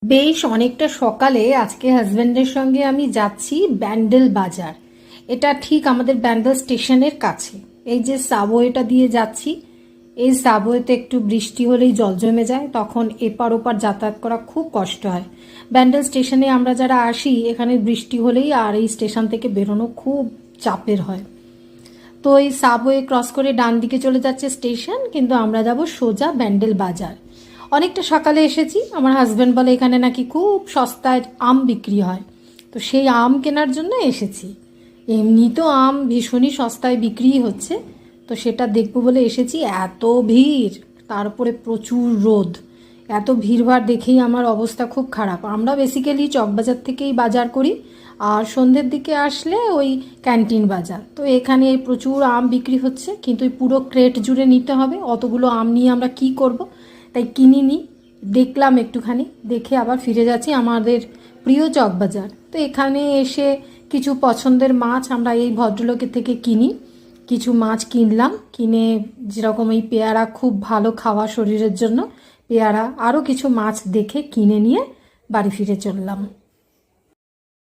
বেশ অনেকটা সকালে আজকে হাজবেন্ডের সঙ্গে আমি যাচ্ছি ব্যান্ডেল বাজার। এটা ঠিক আমাদের ব্যান্ডেল স্টেশনের কাছে। এই যে সাবওয়েটা দিয়ে যাচ্ছি, এই সাবওয়েতে একটু বৃষ্টি হলেই জল জমে যায়, তখন এপার ওপার যাতায়াত করা খুব কষ্ট হয়। ব্যান্ডেল স্টেশনে আমরা যারা আসি, এখানে বৃষ্টি হলেই আর এই স্টেশন থেকে বেরোনো খুব চাপের হয়। তো এই সাবওয়ে ক্রস করে ডান দিকে চলে যাচ্ছে স্টেশন, কিন্তু আমরা যাব সোজা ব্যান্ডেল বাজার। অনেকটা সকালে এসেছি। আমার হাজব্যান্ড বলে এখানে নাকি খুব সস্তায় আম বিক্রি হয়, তো সেই আম কেনার জন্য এসেছি। এমনি তো আম ভীষণই সস্তায় বিক্রি হচ্ছে, তো সেটা দেখবো বলে এসেছি। এত ভিড়, তারপরে প্রচুর রোদ, এত ভিড়ভাড় দেখেই আমার অবস্থা খুব খারাপ। আমরা বেসিক্যালি চকবাজার থেকেই বাজার করি, আর সন্ধ্যের দিকে আসলে ওই ক্যান্টিন বাজার। তো এখানে প্রচুর আম বিক্রি হচ্ছে, কিন্তু ওই পুরো ক্রেট জুড়ে নিতে হবে। অতগুলো আম নিয়ে আমরা কি করব, তাই কিনিনি। দেখলাম একটুখানি, দেখে আবার ফিরে যাচ্ছি আমাদের প্রিয় চকবাজার। তো এখানে এসে কিছু পছন্দের মাছ আমরা এই ভদ্রলোকের থেকে কিনি। কিছু মাছ কিনলাম, কিনে যেরকম এই পেয়ারা খুব ভালো খাওয়া শরীরের জন্য, পেয়ারা আরও কিছু মাছ দেখে কিনে নিয়ে বাড়ি ফিরে চললাম।